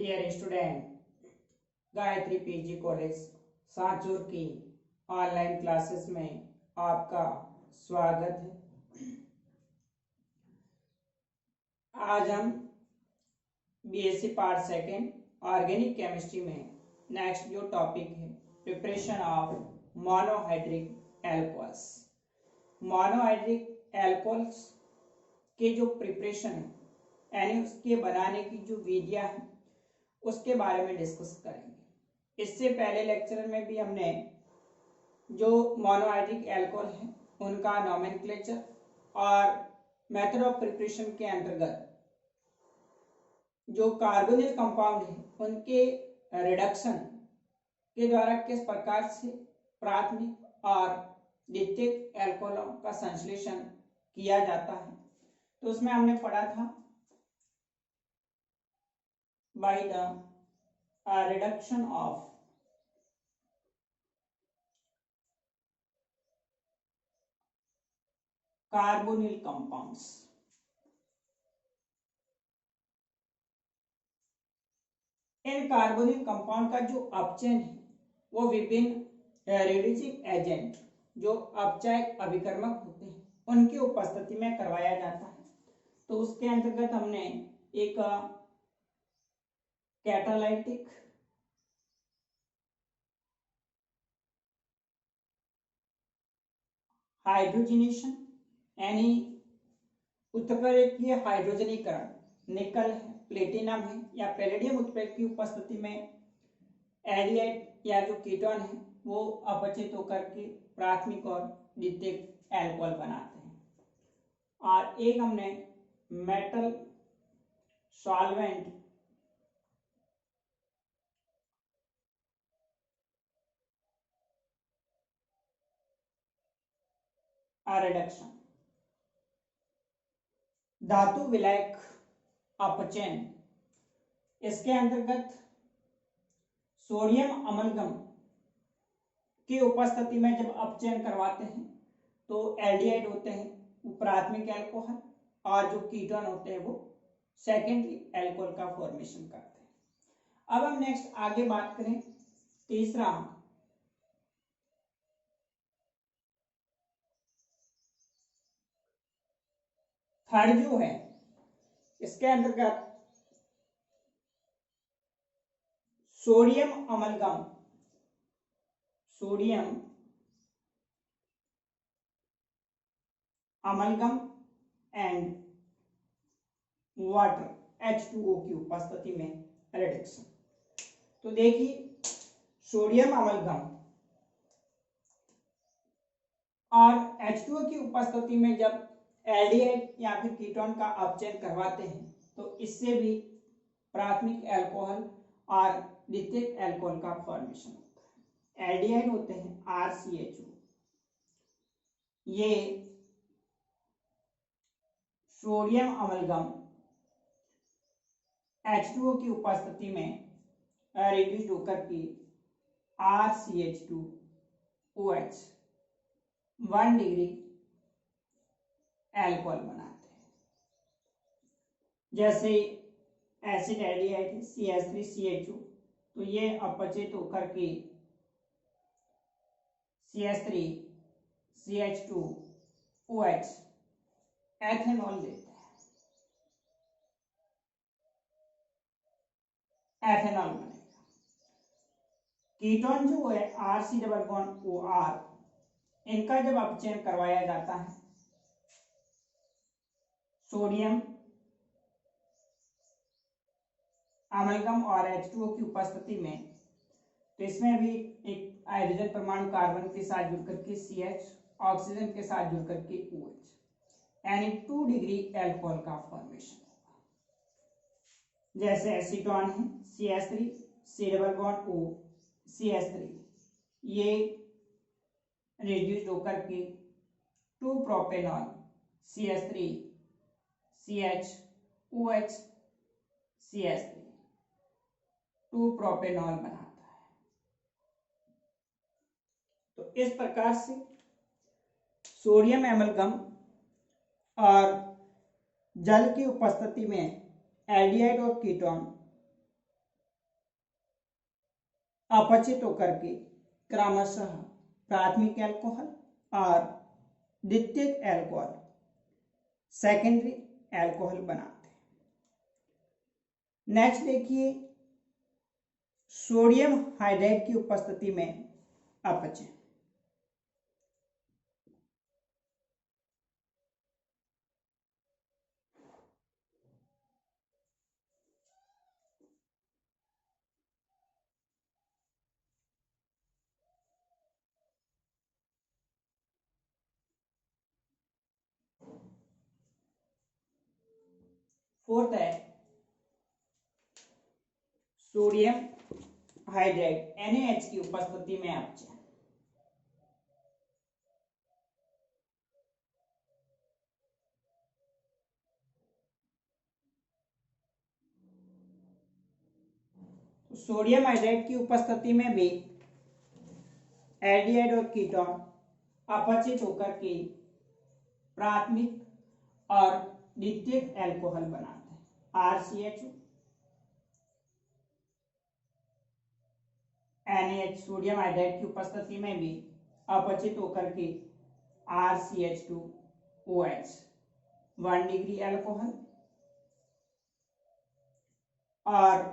Dear student, Gayatri PG college Sanchore की online classes में आपका स्वागत है। आज हम BSc part second organic chemistry में नेक्स्ट जो टॉपिक है preparation of monohydric alcohols. Monohydric alcohols के जो प्रिपरेशन है यानी उसके बनाने की जो विधियां हैं उसके बारे में डिस्कस करेंगे। इससे पहले लेक्चर में भी हमने जो मोनोहाइड्रिक एल्कोहल है उनका नोमेनक्लेचर और मेथड ऑफ प्रिपरेशन के अंतर्गत जो कार्बोनिल कंपाउंड है उनके रिडक्शन के द्वारा किस प्रकार से प्राथमिक और द्वितीयक एल्कोहलों का संश्लेषण किया जाता है, तो उसमें हमने पढ़ा था by the reduction of carbonyl compounds। In carbonyl compound का जो अपचयन है वो विभिन्न रिड्यूसिंग एजेंट जो अपचायक अभिकर्मक होते हैं उनकी उपस्थिति में करवाया जाता है। तो उसके अंतर्गत हमने एक कैटालाइटिक हाइड्रोजनेशन यानी उत्प्रेरकीय हाइड्रोजनीकरण निकल है, प्लेटिनम है या पैलेडियम उत्प्रेरक की उपस्थिति में एल्डिहाइड या जो कीटोन है वो अपचित होकर के प्राथमिक और द्वितीयक एल्कोहल बनाते हैं। और एक हमने मेटल सॉल्वेंट रिडक्शन धातु विलायक अपचयन, इसके अंतर्गत सोडियम अमलगम की उपस्थिति में जब अपचयन करवाते हैं तो एल्डिहाइड होते हैं वो प्राथमिक एल्कोहल और जो कीटोन होते हैं वो सेकेंडरी एल्कोहल का फॉर्मेशन करते हैं। अब हम नेक्स्ट आगे बात करें तीसरा थर्ड जो है इसके अंतर्गत sodium amalgam and water H2O की उपस्थिति में रिडक्शन। तो देखिए सोडियम अमलगम और H2O की उपस्थिति में जब एल्डिहाइड या फिर कीटोन का अपचयन करवाते हैं तो इससे भी प्राथमिक एल्कोहल और द्वितीयक एल्कोहल का फॉर्मेशन होता है। एल्डिहाइड होते हैं RCHO, ये सोडियम अमलगम H2O की उपस्थिति में रिड्यूस्ड होकर के RCH2OH 1 डिग्री एल्कोहल बनाते हैं। जैसे एसिड एल्डिहाइड CH3CHO, तो ये अपचित होकर के CH3CH2OH एथेनॉल देते हैं, एथेनॉल बनेगा। कीटोन जो है RC≡OR, इनका जब अपचयन करवाया जाता है सोडियम अमलगम और H2O की उपस्थिति में, तो इसमें भी एक हाइड्रोजन परमाणु कार्बन के साथ जुड़कर के CH, ऑक्सीजन के साथ जुड़कर के OH, यानी 2 डिग्री एल्कोहल का फॉर्मेशन होगा। जैसे एसीटोन है CH3C≡O CH3, ये रिड्यूस्ड होकर के 2 propanol CH3 CH OH CH3 2 propanol बनाता है। तो इस प्रकार से सोडियम एमलगम और जल की उपस्थिति में एल्डिहाइड और कीटोन अपचित होकर के क्रमशः प्राथमिक एल्कोहल और द्वितीयक एल्कोहल सेकेंडरी एल्कोहल बनाते हैं। नेक्स्ट देखिए, सोडियम हाइड्राइड की उपस्थिति में अपचय। फोर्थ है सोडियम हाइड्राइड NaH की उपस्थिति में अपचय। सोडियम हाइड्राइड की उपस्थिति में भी एल्डिहाइड और कीटोन अपचित होकर के प्राथमिक और द्वितीयक एल्कोहल बनाते हैं। RCHO NaH सोडियम हाइड्राइड की उपस्थिति में भी अपचित होकर के RCH2OH 1 डिग्री एल्कोहल और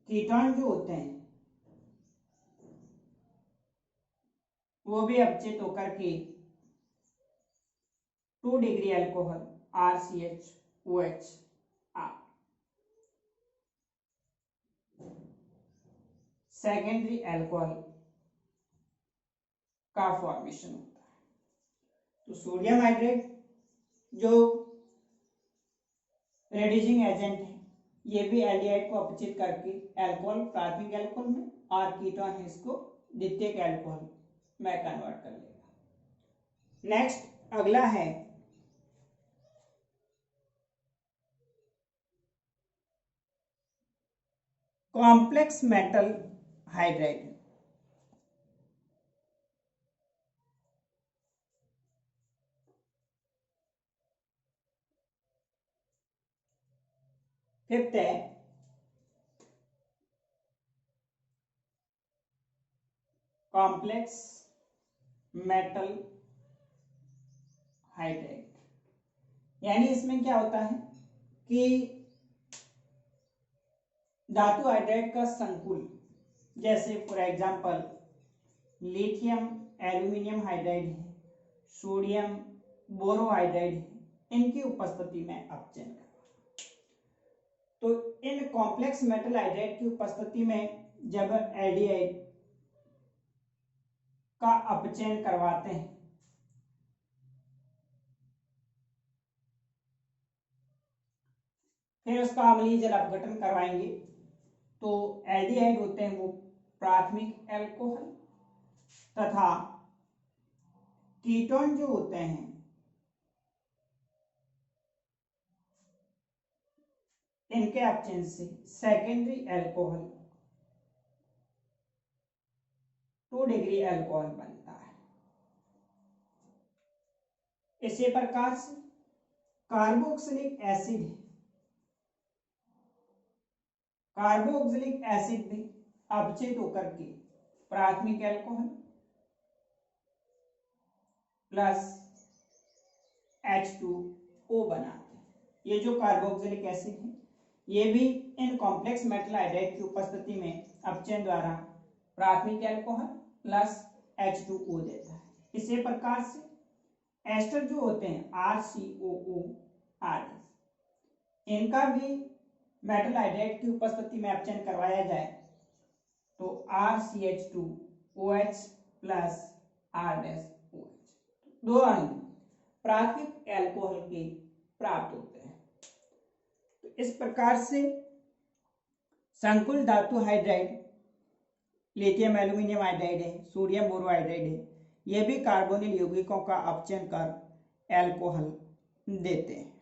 कीटोन जो होते हैं वो भी अपचित होकर के 2 degree alcohol RCHOH secondary alcohol का फॉर्मेशन होता है। तो सोडियम हाइड्रेट जो रेड्यूसिंग एजेंट है ये भी एल्डिहाइड को अपचित करके एल्कोहल प्राथमिक एल्कोहल में और कीटोन है इसको द्वितीयक एल्कोहल में कन्वर्ट कर लेगा। नेक्स्ट अगला है कॉम्प्लेक्स मेटल हाइड्राइड। फिफ्थ है कॉम्प्लेक्स मेटल हाइड्राइड। यानी इसमें क्या होता है कि धातु हाइड्राइड का संकुल, जैसे for example lithium aluminium hydride है, सोडियम बोरोहाइड्राइड है, इनकी उपस्थिति में अपचयन करना। तो इन कॉम्प्लेक्स मेटल हाइड्राइड की उपस्थिति में जब एल्डिहाइड का अपचयन करवाते हैं फिर उसका अम्लीय जल अपघटन करवाएंगे तो एल्डिहाइड होते हैं वो प्राथमिक एल्कोहल तथा कीटोन जो होते हैं इनके अपचयन से सेकेंडरी एल्कोहल 2 डिग्री एल्कोहल बनता है। इसी प्रकार से कार्बोक्सिलिक एसिड है, कार्बोक्सिलिक एसिड भी अपचित होकर के प्राथमिक एल्कोहल प्लस H2O बनाते हैं। ये जो कार्बोक्सिलिक एसिड है ये भी इन कॉम्प्लेक्स मेटल हाइड्राइड की उपस्थिति में अपचयन द्वारा प्राथमिक एल्कोहल प्लस H2O देता है। इसी प्रकार से एस्टर जो होते हैं RCOORS, इनका भी मेटल हाइड्राइड की उपस्थिति में अपचयन करवाया जाए तो RCH2OH प्लस R-OH, दो अणु प्राथमिक एल्कोहल के प्राप्त होते हैं। तो इस प्रकार से संकुल धातु हाइड्राइड लिथियम एल्यूमिनियम हाइड्राइड है, सोडियम बोरोहाइड्राइड है, ये भी कार्बोनिल यौगिकों का अपचयन कर एल्कोहल देते हैं।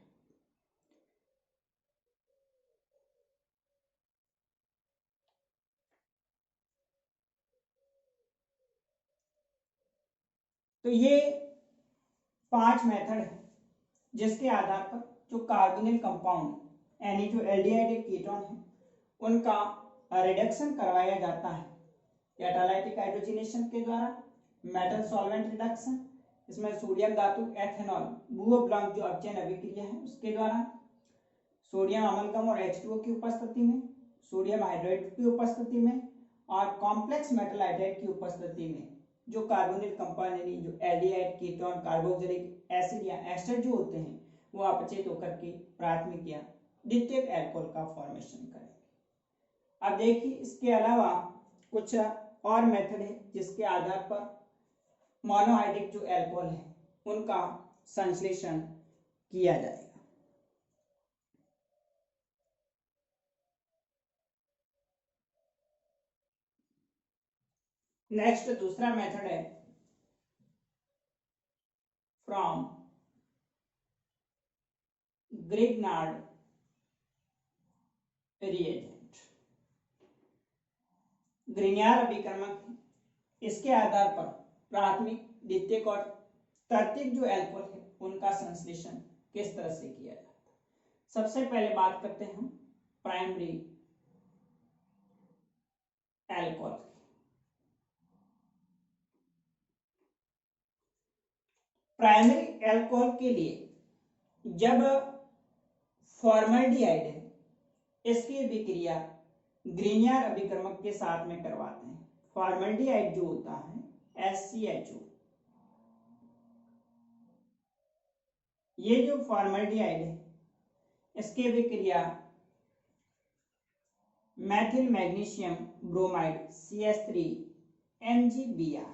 तो ये 5 मेथड है जिसके आधार पर जो कार्बोनिल कंपाउंड यानी जो एल्डिहाइड कीटोन है उनका रिडक्शन करवाया जाता है कैटालाइटिक हाइड्रोजनेशन के द्वारा, मेटल सॉल्वेंट रिडक्शन, इसमें सोडियम धातु एथेनॉल भू-अवलांक जो अपचयन अभिक्रिया है उसके द्वारा, सोडियम अमलगम और H2O की उपस्थिति में, सोडियम हाइड्रेट की उपस्थिति में और कॉम्प्लेक्स मेटल हाइड्राइड की उपस्थिति में जो कार्बोनिल कंपाउंड यानी जो एल्डिहाइड, कीटोन, कार्बोक्सिलिक एसिड या एस्टर जो होते हैं वो अपचयित होकर के प्राथमिक या द्वितीयक अल्कोहल का फॉर्मेशन करेंगे। अब देखिए इसके अलावा कुछ और मेथड है जिसके आधार पर मोनोहाइड्रिक जो अल्कोहल है उनका संश्लेषण किया जाएगा। नेक्स्ट दूसरा मेथड है फ्रॉम ग्रिग्नार्ड रिएजेंट। ग्रिग्नार्ड अभिकर्मक इसके आधार पर प्राथमिक, द्वितीयक और तृतीयक जो अल्कोहल है उनका संश्लेषण किस तरह से किया जाता है। सबसे पहले बात करते हैं हम प्राइमरी अल्कोहल। प्राइमरी अल्कोहल के लिए जब फॉर्मल्डिहाइड है इसकी विक्रिया ग्रिग्नार्ड अभिकर्मक के साथ में करवाते हैं। फॉर्मल्डिहाइड जो होता है SCHO, ये जो फॉर्मल्डिहाइड है इसकी विक्रिया methyl magnesium bromide CH3 MgBr,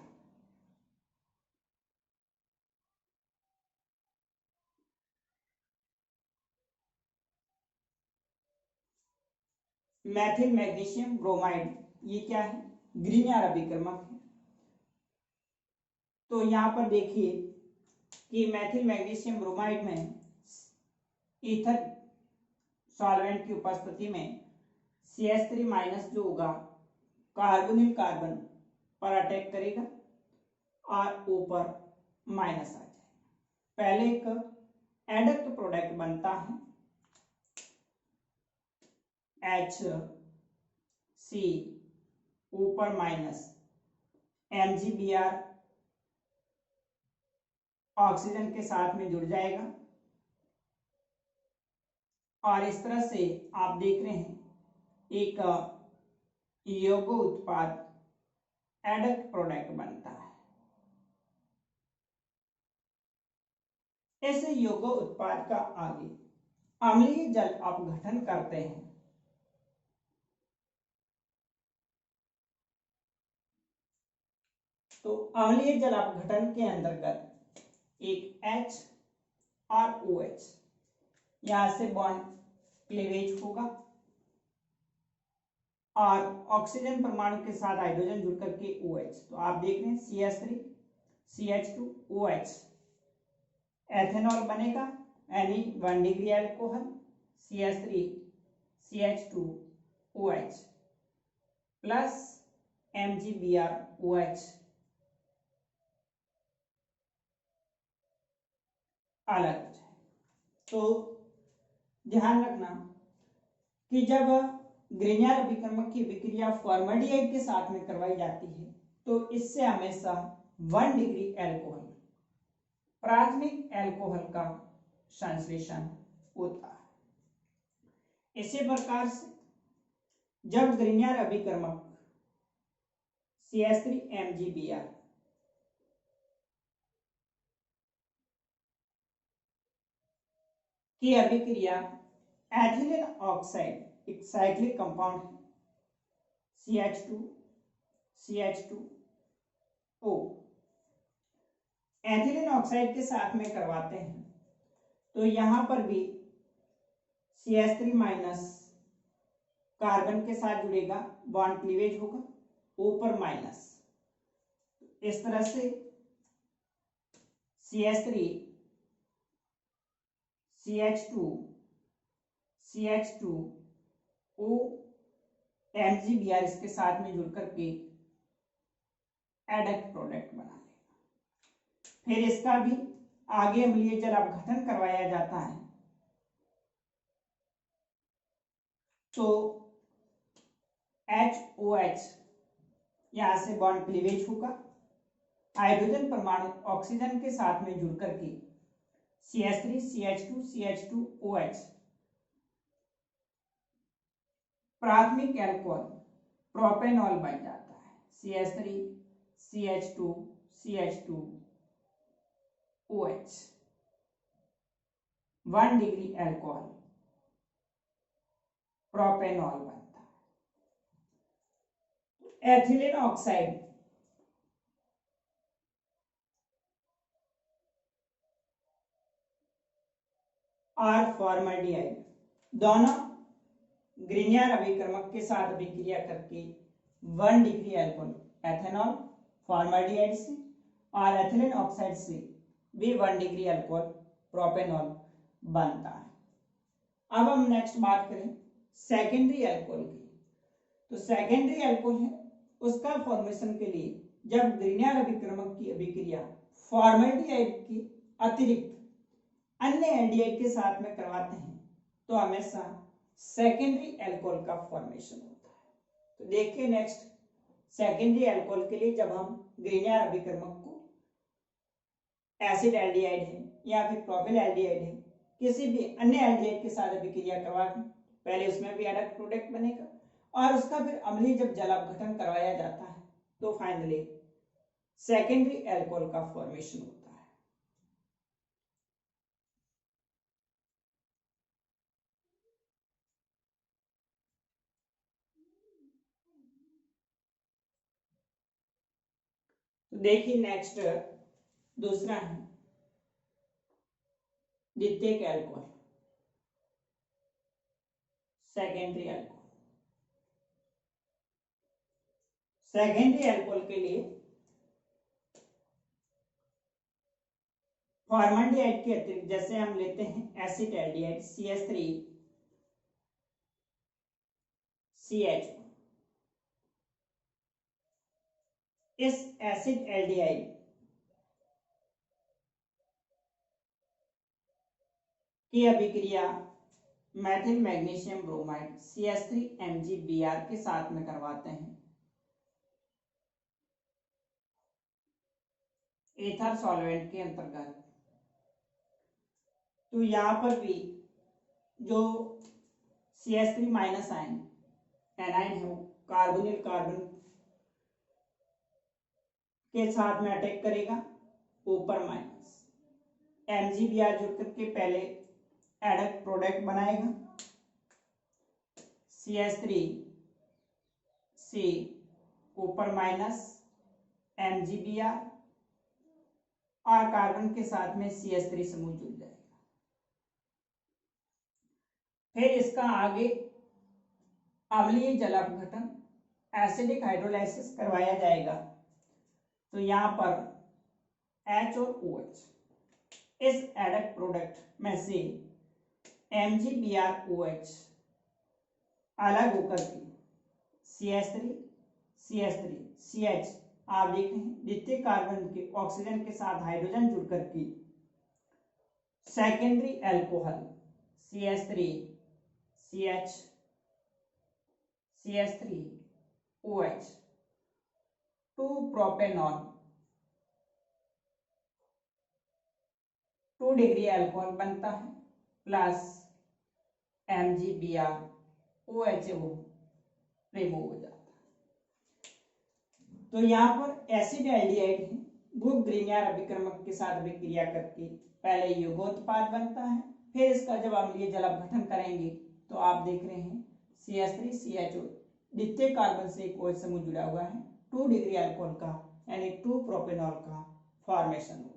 methyl magnesium bromide ये क्या है, ग्रिग्नार्ड अभिकर्मक है। तो यहां पर देखिए कि मैथिल मैग्नीशियम ब्रोमाइड में ईथर सॉल्वेंट की उपस्थिति में CH3 माइनस जो होगा कार्बोनिल कार्बन पर अटैक करेगा और ऊपर माइनस आ जाएगा। पहले एक एडक्ट प्रोडक्ट बनता है HC ऊपर माइनस MgBr ऑक्सीजन के साथ में जुड़ जाएगा और इस तरह से आप देख रहे हैं एक यौगिक उत्पाद एडक्ट प्रोडक्ट बनता है। ऐसे यौगिक उत्पाद का आगे अम्लीय जल अपघटन करते हैं तो अम्लीय जल अपघटन के अंतर्गत एक H और OH यहां से बॉन्ड क्लीवेज होगा और ऑक्सीजन परमाणु के साथ हाइड्रोजन जुड़ करके OH, तो आप देख रहे हैं CH3 CH2 OH एथेनॉल बनेगा यानी 1 degree alcohol CH3 CH2 OH plus MgBr OH अलग हो जाए। तो ध्यान रखना कि जब ग्रिग्नार्ड अभिकर्मक की विक्रिया फॉर्मल्डिहाइड के साथ में करवाई जाती है तो इससे हमेशा 1 डिग्री अल्कोहल प्राथमिक अल्कोहल का संश्लेषण होता है। इसी प्रकार से जब ग्रिग्नार्ड अभिकर्मक CH3 MgBr की अभिक्रिया एथिलीन ऑक्साइड एक साइक्लिक कंपाउंड है CH2 CH2O एथिलीन ऑक्साइड के साथ में करवाते हैं तो यहां पर भी CH3 माइनस कार्बन के साथ जुड़ेगा, बॉन्ड क्लीवेज होगा ऊपर माइनस, इस तरह से CH3 CH2 CH2O MgBr इसके साथ में जुड़ करके एडक्ट प्रोडक्ट बना लेगा। फिर इसका भी आगे अम्लीय जल अपघटन करवाया जाता है तो HOH यहां से बॉन्ड क्लीवेज होगा, हाइड्रोजन परमाणु ऑक्सीजन के साथ में जुड़ करके CH3 CH2 CH2OH प्राथमिक एल्कोहल प्रोपेनॉल बन जाता है। CH3 CH2 CH2OH 1 degree alcohol propanol बनता है। एथिलीन ऑक्साइड और फॉर्मल्डिहाइड दोनों ग्रिनियर अभिक्रमक के साथ अभिक्रिया करके 1 डिग्री एल्कोहल एथेनॉल फॉर्मल्डिहाइड से और एथिलीन ऑक्साइड से भी 1 डिग्री एल्कोहल प्रोपेनॉल बनता है। अब हम नेक्स्ट बात करें सेकेंडरी एल्कोहल की। तो सेकेंडरी एल्कोहल है, उसका फॉर्मेशन के लिए जब ग्रिनियर अभिक्रमक की अभिक्रिया फॉर्मल्डिहाइड के अतिरिक्त अन्य एल्डिहाइड के साथ में करवाते हैं तो हमेशा सेकेंडरी एल्कोहल का फॉर्मेशन होता है। तो देखिए नेक्स्ट, सेकेंडरी एल्कोहल के लिए जब हम ग्रिनियर अभिक्रमक को एसिड एल्डिहाइड है या फिर प्रोपिल एल्डिहाइड है किसी भी अन्य एल्डिहाइड के साथ अभिक्रिया करवाते हैं, पहले उसमें भी एडक्ट प्रोडक्ट बनेगा और उसका फिर अम्लीय जब जल अपघटन करवाया जाता है तो फाइनली सेकेंडरी एल्कोहल का फॉर्मेशन होता है। तो देखिए नेक्स्ट दूसरा है द्वितीयक alcohol secondary alcohol. Secondary alcohol के लिए फॉर्मल्डिहाइड के अतिरिक्त जैसे हम लेते हैं एसिड एल्डिहाइड CH3 CH, इस एसिड एल्डिहाइड की अभिक्रिया मेथिल मैग्नीशियम ब्रोमाइड CH3MgBr के साथ में करवाते हैं एथर सॉल्वेंट के अंतर्गत। तो यहां पर भी जो CH3 माइनस आयन एनाइन है वो कार्बोनिल कार्बन के साथ में अटैक करेगा, ऊपर माइनस MgBr जुड़ करके पहले एडक्ट प्रोडक्ट बनाएगा CH3 C ऊपर माइनस MgBr और कार्बन के साथ में CH3 समूह जुड़ जाएगा। फिर इसका आगे अम्लीय जल अपघटन एसिडिक हाइड्रोलाइसिस करवाया जाएगा। तो यहां पर H और OH इस एडक्ट प्रोडक्ट में से MgBrOH अलग होकर के CH3 CH3 CH आप देख रहे हैं द्वितीय कार्बन के ऑक्सीजन के साथ हाइड्रोजन जुड़ करके secondary alcohol CH3 CH CH3OH 2 propanol 2 degree alcohol बनता है प्लस MgBrOH वो रिमूव हो जाता है। तो यहाँ पर एसिड एल्डिहाइड है वो ग्रिनियर अभिक्रमक के साथ अभिक्रिया करके पहले युगोत्पाद बनता है, फिर इसका जब अम्लीय जल अपघटन करेंगे तो आप देख रहे हैं CH3 CHO द्वितीय कार्बन से एक OH समूह जुड़ा हुआ है 2 डिग्री एल्कोहल का यानी 2 प्रोपेनॉल का फॉर्मेशन होगा।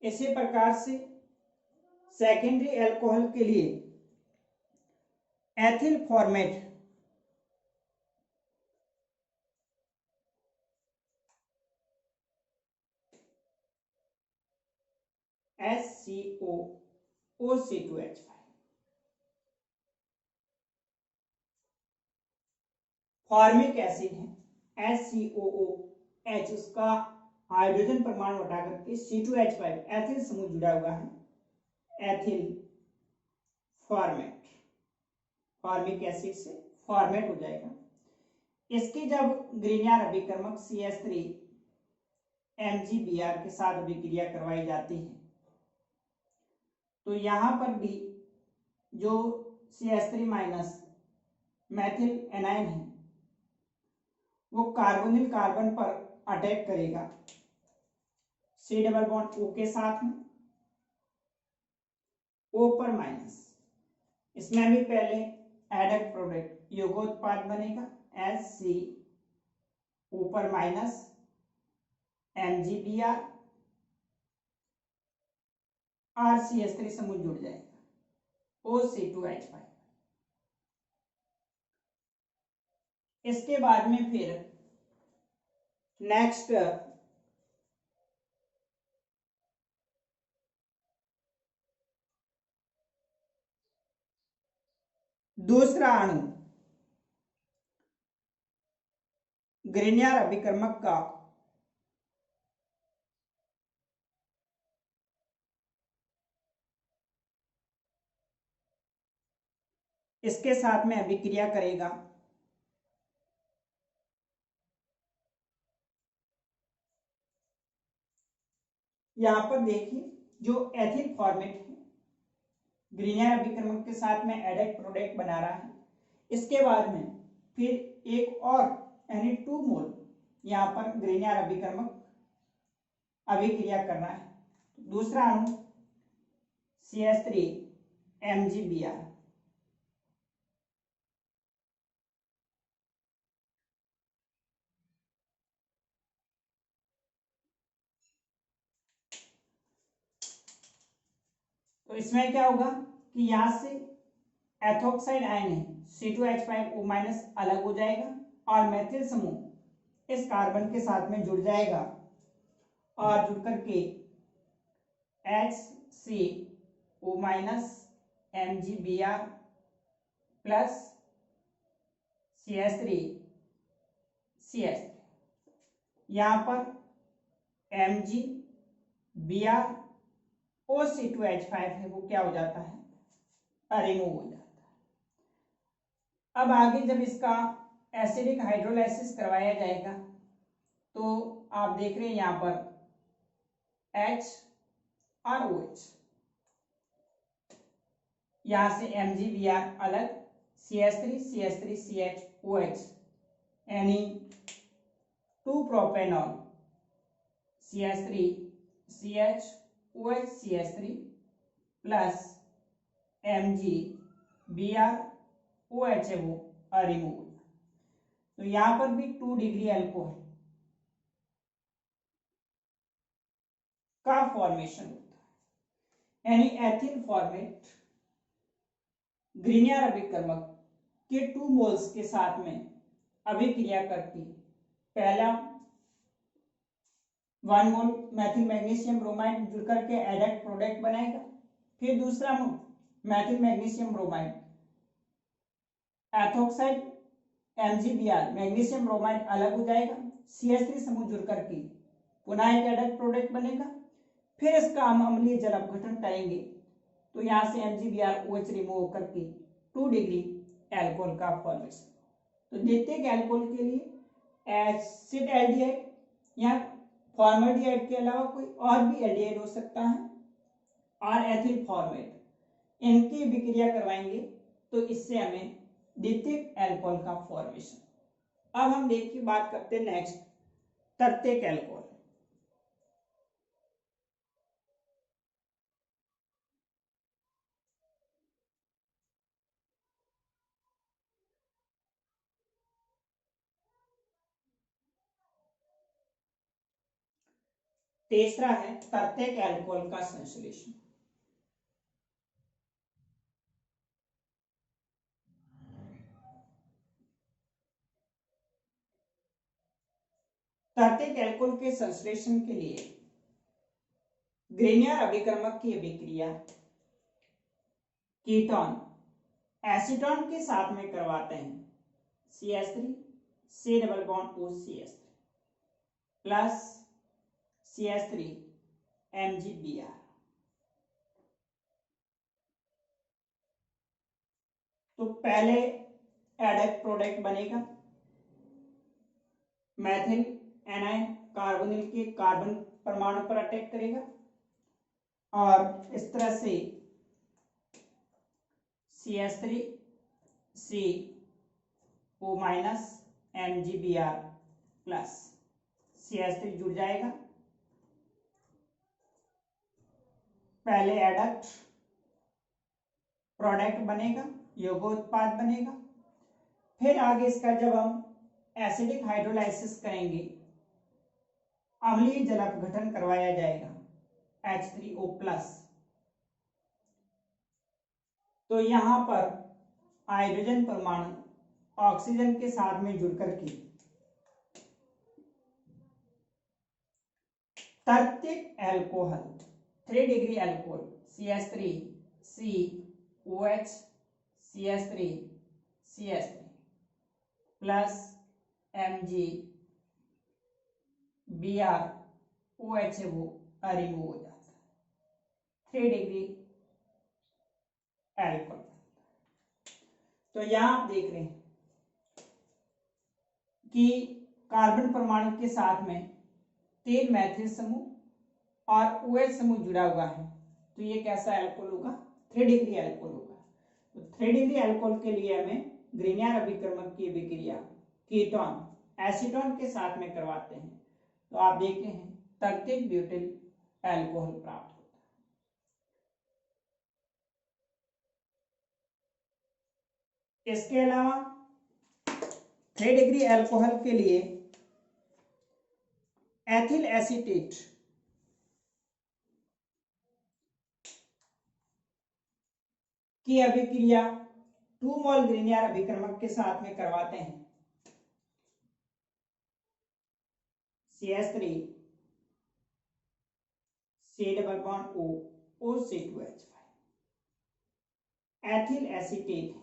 इसी प्रकार से सेकेंडरी एल्कोहल के लिए ethyl format HCOOC2H5 formic acid है HCOOH उसका हाइड्रोजन परमाणु हटा करके C2H5 एथिल समूह जुड़ा हुआ है एथिल फॉर्मेट फॉर्मिक एसिड से फॉर्मेट हो जाएगा। इसकी जब ग्रीनियर अभिकर्मक CH3 MgBr के साथ अभिक्रिया करवाई जाती है तो यहां पर भी जो CH3 माइनस मैथिल एनायन है वो कार्बोनिल कार्बन पर अटैक करेगा C डबल बॉन्ड O के साथ में, O पर माइनस। इसमें भी पहले एडक्ट प्रोडक्ट योगोत्पाद बनेगा HC O पर माइनस MgBr RCH3 समूह जुड़ जाएगा OC2H5। इसके बाद में फिर नेक्स्ट दूसरा अणु ग्रीनियर अभिकर्मक का इसके साथ में अभिक्रिया करेगा यहां पर देखिए जो एथिल फॉर्मेट है ग्रीनियर अभिकर्मक के साथ में एडक्ट प्रोडक्ट बना रहा है। इसके बाद में फिर एक और यानी 2 मोल यहां पर ग्रीनियर अभिकर्मक अभिक्रिया करना है। दूसरा अणु CH3 MgBr तो इसमें क्या होगा कि यहां से एथोक्साइड आयन है C2H5O- अलग हो जाएगा और मैथिल समूह इस कार्बन के साथ में जुड़ जाएगा और जुड़ करके HCO- MgBr प्लस CH3 यहां पर MgBr OC2H5 है वो क्या हो जाता है रिमूव हो जाता है। अब आगे जब इसका एसिडिक हाइड्रोलाइसिस करवाया जाएगा तो आप देख रहे हैं यहां पर H और OH, यहां से MgBr अलग CH3 CH यानी 2 propanol CH3 plus MgBr OH है वो रिमूव। तो यहां पर भी 2 डिग्री अल्कोहल का फॉर्मेशन होता है यानी एथिल फॉर्मेट ग्रीनियर अभिकर्मक के 2 मोल्स के साथ में अभिक्रिया करती है। पहला 1 मोल मैथिल मैग्नीशियम ब्रोमाइड जुड़ करके एडक्ट प्रोडक्ट बनाएगा। फिर दूसरा mole methyl magnesium bromide ethoxide MgBr magnesium bromide अलग हो जाएगा CH3 समूह जुड़ करके पुनः एक एडक्ट प्रोडक्ट बनेगा। फिर इसका हम अम्लीय जल अपघटन करेंगे तो यहां से MgBr OH रिमूव करके 2 डिग्री एल्कोहल का फॉर्मेशन। तो द्वितीयक एल्कोहल के लिए एसिड एल्डिहाइड या फॉर्मल्डिहाइड के अलावा कोई और भी एल्डिहाइड हो सकता है और एथिल फॉर्मेट इनकी विक्रिया करवाएंगे तो इससे हमें द्वितीयक एल्कोहल का फॉर्मेशन। अब हम देखिए बात करते हैं नेक्स्ट तृतीयक एल्कोहल। तीसरा है तृतीयक एल्कोहल का संश्लेषण। तृतीयक एल्कोहल के संश्लेषण के लिए ग्रीनियर अभिकर्मक की अभिक्रिया कीटोन एसीटोन के साथ में करवाते हैं CH3 C double bond O CH3 plus CH3 MgBr। तो पहले एडक प्रोडक्ट बनेगा, मैथिल एनायन कार्बोनिल के कार्बन परमाणु पर अटैक करेगा और इस तरह से CH3 CO minus MgBr plus CH3 जुड़ जाएगा। पहले एडक्ट प्रोडक्ट बनेगा, योगोत्पाद बनेगा, फिर आगे इसका जब हम एसिडिक हाइड्रोलाइसिस करेंगे, अम्लीय जल अपघटन करवाया जाएगा H3O+, तो यहां पर हाइड्रोजन परमाणु ऑक्सीजन के साथ में जुड़कर के तर्तिक alcohol 3 degree alcohol CH3 COH CH3 CH3 plus MgBr OH है वो रिमूव हो जाता है 3 डिग्री एल्कोहल। तो यहां आप देख रहे हैं कि कार्बन परमाणु के साथ में 3 मैथिल समूह और OH समूह जुड़ा हुआ है, तो ये कैसा एल्कोहल होगा? 3 डिग्री एल्कोहल होगा। तो 3 डिग्री एल्कोहल के लिए हमें ग्रिग्नार्ड अभिकर्मक की अभिक्रिया कीटोन एसीटोन के साथ में करवाते हैं, तो आप देखते हैं तर्तिक ब्यूटिल एल्कोहल प्राप्त होता है। इसके अलावा 3 डिग्री एल्कोहल के लिए एथिल एसीटेट की अभिक्रिया 2 मोल ग्रिग्नार्ड अभिकर्मक के साथ में करवाते हैं। CH3 C∬O OC2H5 ethyl acetate है।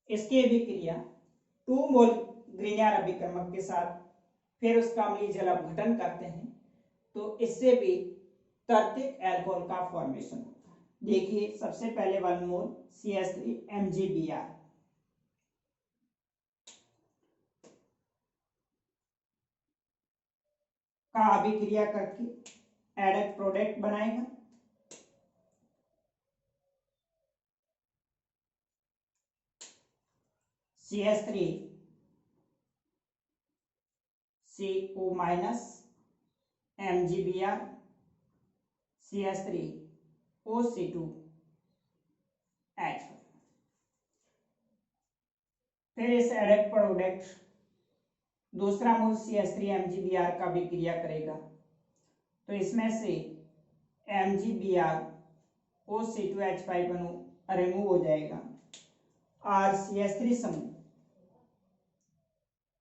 इसकी अभिक्रिया 2 मोल ग्रिग्नार्ड अभिकर्मक के साथ फिर उसका अम्लीय जल अपघटन करते हैं, तो इससे भी तर्तिक एल्कोहल का फॉर्मेशन होता है। देखिए सबसे पहले 1 मोल CH3 MgBr का अभिक्रिया करके एडक प्रोडक्ट बनाएगा, CH3 CO minus MgBr CH3 OC2H5। फिर इस एडक प्रोडक्ट दूसरा मोल CH3 MgBr का अभिक्रिया करेगा, तो इसमें से MgBr OC2H5 अणु रिमूव हो जाएगा और CH3 समूह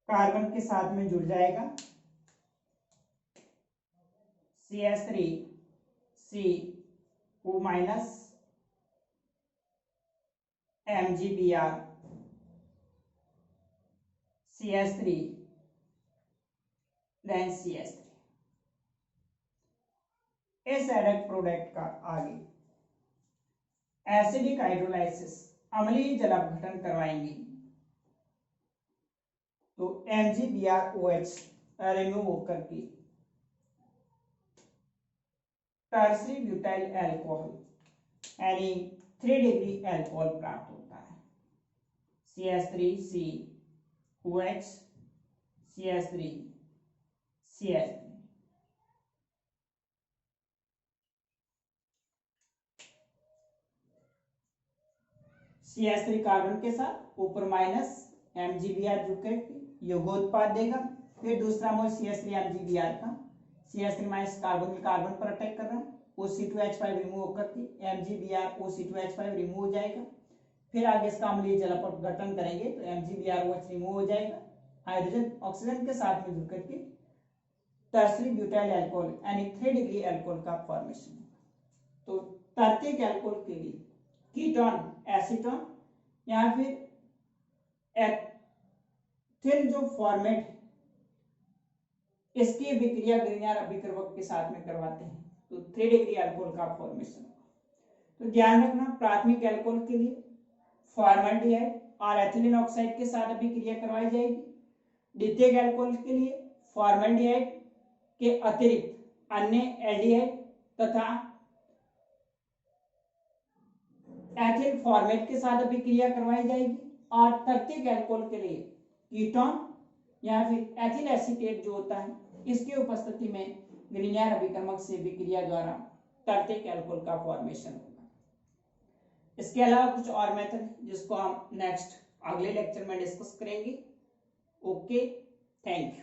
कार्बन के साथ में जुड़ जाएगा, CH3 CO minus MgBr CH3 then CH3। इस एडक प्रोडक्ट का आगे एसिडिक हाइड्रोलाइसिस अम्लीय जल अपघटन करवाएंगे, तो MgBrOH रिमूव होकर के टर्सरी ब्यूटाइल एल्कोहल यानी 3 डिग्री एल्कोहल प्राप्त होता है। CH3 COH CH3 CH3 CH3 carbon के साथ ऊपर माइनस MgBr जुड़कर योगोत्पाद देगा। फिर दूसरा मोल CH3 MgBr का CH3 माइनस कार्बन पर अटैक कर रहा है, OC2H5 रिमूव होकर के MgBr OC2H5 रिमूव हो जाएगा। फिर आगे इसका अम्लीय जल अपघटन करेंगे तो MgBrOH रिमूव हो जाएगा, हाइड्रोजन ऑक्सीजन के साथ में जुड़कर के टर्सरी ब्यूटाइल अल्कोहल यानी 3 डिग्री अल्कोहल का फॉर्मेशन होगा। तो तर्तिक अल्कोहल के लिए कीटोन एसीटोन या फिर एथिल जो फॉर्मेट इसकी अभिक्रिया ग्रिग्नार्ड अभिकर्मक के साथ में करवाते हैं, तो 3 डिग्री अल्कोहल का फॉर्मेशन होगा। तो ध्यान रखना, प्राथमिक अल्कोहल के लिए फॉर्मल्डिहाइड और एथिलीन ऑक्साइड के साथ अभिक्रिया करवाई जाएगी। द्वितीयक अल्कोहल के लिए फॉर्मल्डिहाइड के अतिरिक्त अन्य एल्डिहाइड तथा एथिल फॉर्मेट के साथ अभिक्रिया करवाई जाएगी। और तृतीयक अल्कोहल के लिए कीटोन या फिर एथिल एसीटेट जो होता है, इसकी उपस्थिति में ग्रीनियर अभिकर्मक से विक्रिया द्वारा तृतीयक अल्कोहल का फॉर्मेशन होगा। इसके अलावा कुछ और मेथड जिसको हम नेक्स्ट अगले लेक्चर में डिस्कस करेंगे। Okay, thank you.